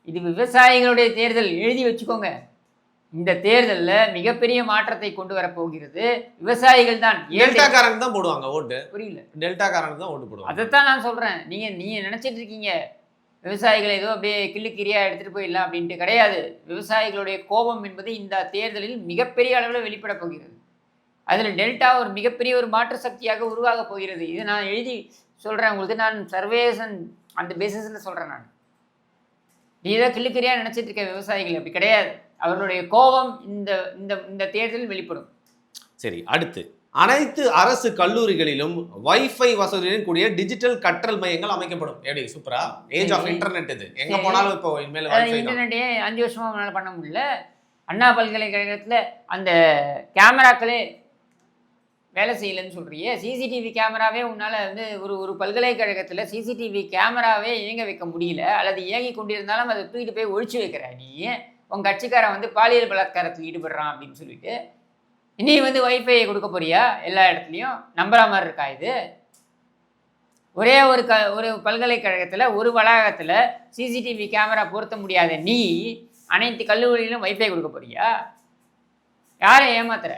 [SPEAKER 2] இது விவசாயிகளுடைய தேர்தல், எழுதி வச்சுக்கோங்க. இந்த தேர்தலில் மிகப்பெரிய மாற்றத்தை கொண்டு வரப்போகிறது விவசாயிகள் தான்.
[SPEAKER 1] டெல்டாக்காரங்க தான் போடுவாங்க ஓட்டு.
[SPEAKER 2] புரியல.
[SPEAKER 1] டெல்டாக்காரங்க தான் ஓட்டு போடுவாங்க.
[SPEAKER 2] அதைத்தான் நான் சொல்கிறேன். நீங்கள் நினச்சிட்டு இருக்கீங்க விவசாயிகளை ஏதோ அப்படியே கிள்ளுக்கிரியாக எடுத்துகிட்டு போயிடலாம் அப்படின்ட்டு. கிடையாது. விவசாயிகளுடைய கோபம் என்பது இந்த தேர்தலில் மிகப்பெரிய அளவில் வெளிப்பட போகிறது. அதில் டெல்டா ஒரு மிகப்பெரிய ஒரு மாற்று சக்தியாக உருவாக போகிறது. இது நான் எழுதி சொல்கிறேன் உங்களுக்கு. நான் சர்வேசன் அந்த பேசிஸில் சொல்கிறேன். நான் நீ ஏதோ கிள்ளுக்கிரியாக நினச்சிட்டு இருக்க விவசாயிகள் அப்படி கிடையாது. அவர்களுடைய கோபம் இந்த இந்த இந்த தேர்தலில் வெளிப்படும்.
[SPEAKER 1] சரி, அடுத்து அனைத்து அரசு கல்லூரிகளிலும் வைஃபை வசதியுடன் கூடிய டிஜிட்டல் கற்றல் மையங்கள் அமைக்கப்படும். எப்படி சூப்பரா? Age of internet. இது எங்க போனாலும் இப்போ இனிமேல்
[SPEAKER 2] இன்டர்நெட்டே 5 வருஷமா அவங்களால பண்ண முடியல. அண்ணா பல்கலைக்கழகத்தில் அந்த கேமராக்களே வேலை செய்யலைன்னு சொல்கிறியே. சிசிடிவி கேமராவே உன்னால் வந்து ஒரு பல்கலைக்கழகத்தில் சிசிடிவி கேமராவே இயங்க வைக்க முடியல, அல்லது இயங்கி கொண்டிருந்தாலும் அதை தூக்கிட்டு போய் ஒழிச்சு வைக்கிற நீ. உங்கள் கட்சிக்காரன் வந்து பாலியல் பலாத்காரத்தில் ஈடுபடுறான் அப்படின்னு சொல்லிட்டு நீ வந்து வைஃபையை கொடுக்க போறியா எல்லா இடத்துலையும்? நம்புற மாதிரி இருக்கா இது? ஒரே ஒரு பல்கலைக்கழகத்தில் ஒரு வளாகத்தில் சிசிடிவி கேமரா பொருத்த முடியாத நீ அனைத்து கல்லூரியிலும் வைஃபை கொடுக்க போறியா? யாரை ஏமாத்துற?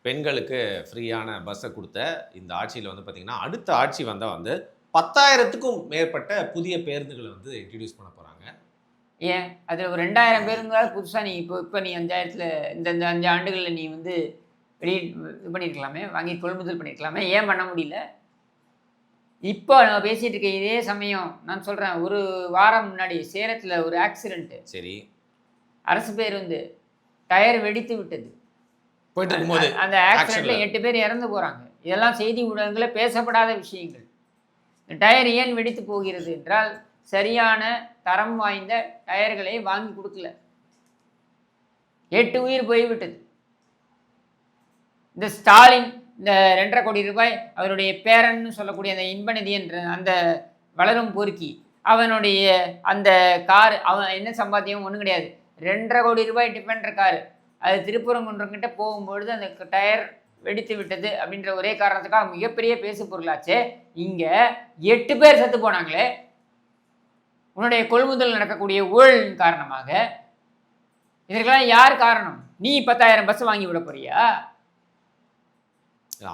[SPEAKER 1] பெண்களுக்கு ஃப்ரீயான பஸ்ஸை கொடுத்த இந்த ஆட்சியில் வந்து பார்த்தீங்கன்னா அடுத்த ஆட்சி வந்தால் வந்து 10,000க்கும் மேற்பட்ட புதிய பேருந்துகளை வந்து இன்ட்ரடியூஸ் பண்ண போகிறாங்க.
[SPEAKER 2] ஏன் அதில் ஒரு 2,000 பேருந்தாவது புதுசாக நீ இப்போ நீ 5,000ல் இந்த 5 ஆண்டுகளில் நீ வந்து இது பண்ணியிருக்கலாமே, வாங்கி கொள்முதல் பண்ணியிருக்கலாமே. ஏன் பண்ண முடியல? இப்போ நம்ம பேசிகிட்டு இருக்க இதே சமயம் நான் சொல்கிறேன், ஒரு வாரம் முன்னாடி சேலத்தில் ஒரு ஆக்சிடென்ட்டு.
[SPEAKER 1] சரி,
[SPEAKER 2] அரசு பேருந்து டயர் வெடித்து விட்டது.
[SPEAKER 1] போயிட்டு இருக்கும்போது
[SPEAKER 2] அந்த ஆக்சிடென்ட்ல 8 பேர் இறந்து போகிறாங்க. இதெல்லாம் செய்தி ஊடகங்களில் பேசப்படாத விஷயங்கள். டயர் ஏன் வெடித்து போகிறது என்றால் சரியான தரம் வாய்ந்த டயர்களை வாங்கி கொடுக்கல. 8 உயிர் போய்விட்டது. இந்த ஸ்டாலின் இந்த 2.5 கோடி ரூபாய் அவருடைய பேரன்னு சொல்லக்கூடிய அந்த இன்பநிதி என்ற அந்த வளரும் பொறுக்கி அவனுடைய அந்த கார், அவன் என்ன சம்பாத்தியம் ஒன்றும் கிடையாது. 2.5 கோடி ரூபாய் டிஃபெண்டர் காரு, அது திருப்பரங்குன்றங்கிட்ட போகும்பொழுது அந்த டயர் வெடித்து விட்டது அப்படின்ற ஒரே காரணத்துக்காக மிகப்பெரிய பேசு பொருளாச்சு. இங்கே 8 பேர் செத்து போனாங்களே உன்னுடைய கொள்முதல் நடக்கக்கூடிய ஊழலின் காரணமாக. இதற்கெல்லாம் யார் காரணம்? நீ 10,000 பஸ் வாங்கி விட போறியா?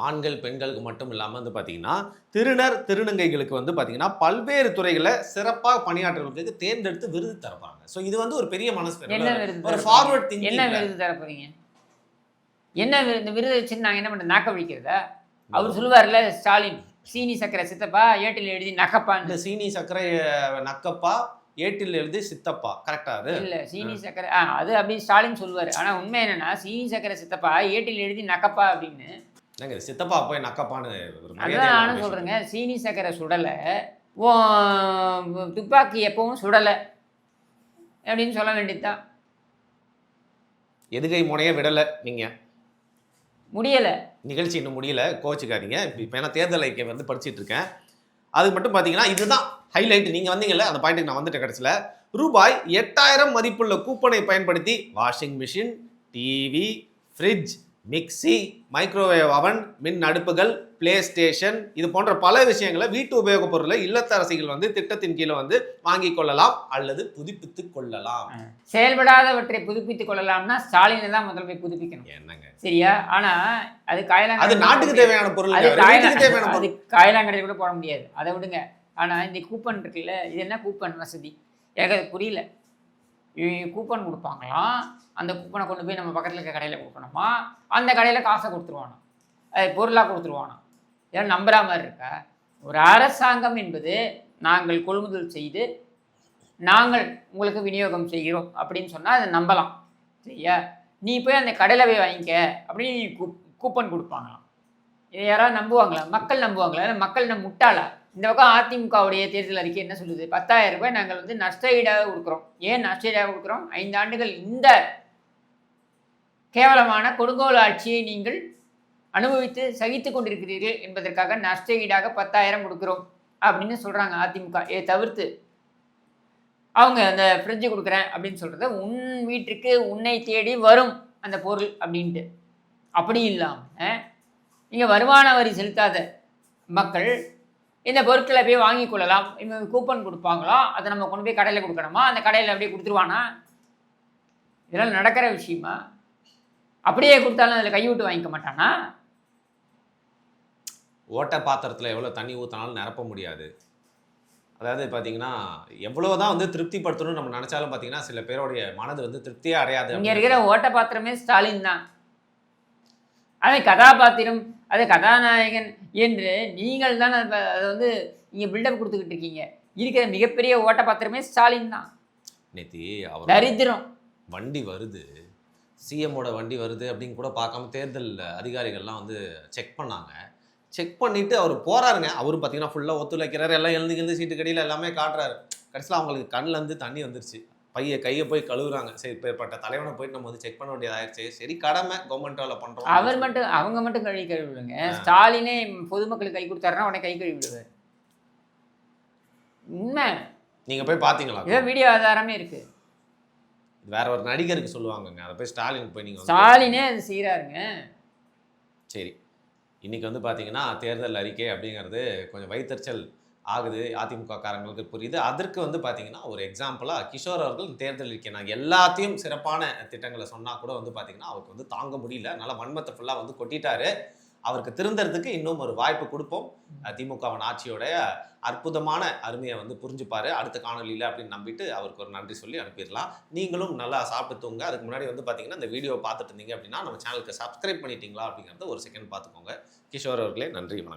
[SPEAKER 1] ஆண்கள் பெண்களுக்கு மட்டும் இல்லாமல் வந்து பார்த்தீங்கன்னா திருநங்கைகளுக்கு வந்து பார்த்தீங்கன்னா பல்வேறு துறைகளை சிறப்பாக பணியாற்றுவதற்கு தேர்ந்தெடுத்து விருது தரப்பாங்க. ஸோ இது வந்து ஒரு பெரிய மனசு.
[SPEAKER 2] என்ன விருது?
[SPEAKER 1] ஒரு ஃபார்வர்ட் திங்கிங்.
[SPEAKER 2] என்ன விருது தர போறீங்க? என்ன இந்த விருது வச்சு நாங்கள் என்ன பண்ண நாக்க வலிக்கிறதா? அவர் சொல்லுவார்ல ஸ்டாலின், சீனி சக்கரை சித்தப்பா ஏட்டில் எழுதி நக்கப்பா.
[SPEAKER 1] இந்த சீனி சக்கரை நக்கப்பா ஏட்டில் எழுதி சித்தப்பா கரெக்டா?
[SPEAKER 2] இல்லை, சீனி சக்கரை அது அப்படி ஸ்டாலின் சொல்லுவார். ஆனால் உண்மை என்னன்னா சீனி சக்கரை சித்தப்பா ஏட்டில் எழுதி நக்கப்பா அப்படின்னு.
[SPEAKER 1] சித்தப்பா போய் நக்கப்பான்னு
[SPEAKER 2] அதான் நானும் சொல்கிறேங்க. சீனி சக்கரை சுடலை துப்பாக்கி எப்பவும் சுடலை அப்படின்னு சொல்ல வேண்டியதுதான்.
[SPEAKER 1] எதுகை முனைய விடலை நீங்கள்.
[SPEAKER 2] முடியலை.
[SPEAKER 1] நிகழ்ச்சி இன்னும் முடியல, கோச்சுக்காதீங்க. இப்போ ஏன்னா தேர்தல் அறிக்கை வந்து படிச்சுட்டு இருக்கேன். அது மட்டும் பார்த்தீங்கன்னா இதுதான் ஹைலைட். நீங்கள் வந்தீங்கல்ல அந்த பாயிண்ட்டுக்கு நான் வந்துட்டேன். கடைசியில் ரூபாய் 8000 மதிப்புள்ள கூப்பனை பயன்படுத்தி washing machine, TV, fridge, mixie, microwave அவன், மின் அடுப்புகள், பிளே ஸ்டேஷன் இது போன்ற பல விஷயங்களை வீட்டு உபயோகப் பொருளை இல்லத்தரசிகள் வந்து திட்டத்தின் கீழே வந்து வாங்கிக் கொள்ளலாம் அல்லது புதுப்பித்துக் கொள்ளலாம்.
[SPEAKER 2] செயல்படாதவற்றை புதுப்பித்துக் கொள்ளலாம்னா ஸ்டாலினை தான் முதல்ல போய் புதுப்பிக்கணும்.
[SPEAKER 1] என்னங்க
[SPEAKER 2] சரியா? ஆனா அது
[SPEAKER 1] அது நாட்டுக்கு தேவையான பொருள்,
[SPEAKER 2] அது
[SPEAKER 1] தேவையான பொருள்.
[SPEAKER 2] காயலாங்கடையில் கூட போட முடியாது, அதை விடுங்க. ஆனா இந்த கூப்பன் இருக்குல்ல, இது என்ன கூப்பன் வசதி எனக்கு அது புரியல. கூப்பன் கொடுப்பாங்களாம், அந்த கூப்பனை கொண்டு போய் நம்ம பக்கத்தில் இருக்க கடையில் கொடுக்கணுமா, அந்த கடையில் காசை கொடுத்துருவானோ, அது பொருளாக கொடுத்துருவானோ, இதெல்லாம் நம்புற மாதிரி இருக்கா? ஒரு அரசாங்கம் என்பது நாங்கள் கொள்முதல் செய்து நாங்கள் உங்களுக்கு விநியோகம் செய்கிறோம் அப்படின்னு சொன்னால் அதை நம்பலாம். சரியா? நீ போய் அந்த கடையில் போய் வாங்கிக்க அப்படின்னு கூப்பன் கொடுப்பாங்களாம். இதை யாராவது நம்புவாங்களா? மக்கள் நம்புவாங்களா? மக்கள் நம்ம முட்டாளா? இந்த பக்கம் அதிமுகவுடைய தேர்தல் அறிக்கை என்ன சொல்லுது? 10,000 ரூபாய் நாங்கள் வந்து நஷ்ட ஈடாக கொடுக்குறோம். ஏன் நஷ்ட ஈடாக கொடுக்குறோம்? 5 ஆண்டுகள் இந்த கேவலமான கொடுங்கோல் ஆட்சியை நீங்கள் அனுபவித்து சகித்து கொண்டிருக்கிறீர்கள் என்பதற்காக நஷ்ட ஈடாக 10,000 கொடுக்குறோம் அப்படின்னு சொல்கிறாங்க அதிமுக. தவிர்த்து அவங்க அந்த ஃப்ரிட்ஜு கொடுக்குறேன் அப்படின்னு சொல்கிறத உன் வீட்டுக்கு உன்னை தேடி வரும் அந்த பொருள் அப்படின்ட்டு. அப்படி இல்லாமல் இங்கே வருமான வரி செலுத்தாத மக்கள் இந்த பொருட்களை போய் வாங்கி கொள்ளலாம். இவங்க கூப்பன் கொடுப்பாங்களா, அதை நம்ம கொண்டு போய் கடையில் கொடுக்கணுமா, அந்த கடையில் அப்படியே கொடுத்துருவானா? இதெல்லாம் நடக்கிற விஷயமா? அப்படியே கொடுத்தாலும் அதில் கைவிட்டு வாங்கிக்க மாட்டானா?
[SPEAKER 1] ஓட்ட பாத்திரத்தில் எவ்வளோ தண்ணி ஊற்றினாலும் நிரப்ப முடியாது. அதாவது பார்த்தீங்கன்னா எவ்வளோதான் வந்து திருப்திப்படுத்தணும்னு நம்ம நினச்சாலும் பார்த்தீங்கன்னா சில பேருடைய மனது வந்து திருப்தியே அடையாது.
[SPEAKER 2] இங்கே இருக்கிற ஓட்ட பாத்திரமே ஸ்டாலின் தான். அதை கதாபாத்திரம், அது கதாநாயகன் என்று நீங்கள் தான் அதை வந்து நீங்கள் பில்டப் கொடுத்துக்கிட்டு இருக்கீங்க. இருக்கிற மிகப்பெரிய ஓட்ட பாத்திரமே ஸ்டாலின் தான்.
[SPEAKER 1] நேத்தி அவர்
[SPEAKER 2] தரித்திரம்.
[SPEAKER 1] வண்டி வருது, சிஎம்மோட வண்டி வருது அப்படின்னு கூட பார்க்காம தேர்தல் அதிகாரிகள்லாம் வந்து செக் பண்ணாங்க. செக் பண்ணிவிட்டு அவர் போகிறாருங்க. அவரும் பார்த்தீங்கன்னா ஃபுல்லாக ஒத்துழைக்கிறாரு, எல்லாம் எழுந்து சீட்டு கடியில் எல்லாமே காட்டுறாரு. கடைசியில் அவங்களுக்கு கண்ணிலேருந்து தண்ணி வந்துருச்சு. கையை போய் கழுவுறாங்க. சரி, இப்பேற்பட்ட தலைவனை போயிட்டு நம்ம வந்து செக் பண்ண வேண்டியதாகிடுச்சு. சரி, கடமை கவர்மெண்ட்டால் பண்ணுறோம்.
[SPEAKER 2] அவங்க மட்டும் கை கழுவிடுங்க. ஸ்டாலினே பொதுமக்களுக்கு கை கொடுத்தாருன்னா உடனே கை கழுவிடுவார். உண்மை. நீங்கள்
[SPEAKER 1] போய் பார்த்தீங்களா?
[SPEAKER 2] ஏதோ வீடியோ ஆதாரமே இருக்கு.
[SPEAKER 1] வேற ஒரு நடிகருக்கு சொல்லுவாங்கங்க, அதை போய் ஸ்டாலின் போய் நீங்கள்
[SPEAKER 2] ஸ்டாலினே அது செய்கிறாருங்க.
[SPEAKER 1] சரி, இன்னைக்கு வந்து பார்த்தீங்கன்னா தேர்தல் அறிக்கை அப்படிங்கிறது கொஞ்சம் வைத்தறிச்சல் ஆகுது, அதிமுக காரங்களுக்கு புரியுது. அதற்கு வந்து பார்த்தீங்கன்னா ஒரு எக்ஸாம்பிளாக கிஷோர் அவர்கள் தேர்தல் அறிக்கை நான் எல்லாத்தையும் சிறப்பான திட்டங்களை சொன்னால் கூட வந்து பார்த்தீங்கன்னா அவருக்கு வந்து தாங்க முடியல. அதனால் வன்மத்தை ஃபுல்லாக வந்து கொட்டிட்டாரு. அவருக்கு திருந்தறதுக்கு இன்னும் ஒரு வாய்ப்பு கொடுப்போம். திமுகவின் ஆட்சியோடைய அற்புதமான அருமையை வந்து புரிஞ்சுப்பாரு அடுத்த காணொலியில் அப்படின்னு நம்பிட்டு அவருக்கு ஒரு நன்றி சொல்லி அனுப்பிடலாம். நீங்களும் நல்லா சாப்பிட்டு தூங்க. அதுக்கு முன்னாடி வந்து பார்த்தீங்கன்னா இந்த வீடியோ பார்த்துட்டு இருந்தீங்க அப்படின்னா நம்ம சேனலுக்கு சப்ஸ்கிரைப் பண்ணிட்டீங்களா அப்படிங்கிறத ஒரு செகண்ட் பார்த்துக்கோங்க. கிஷோர் அவர்களே நன்றி, வணக்கம்.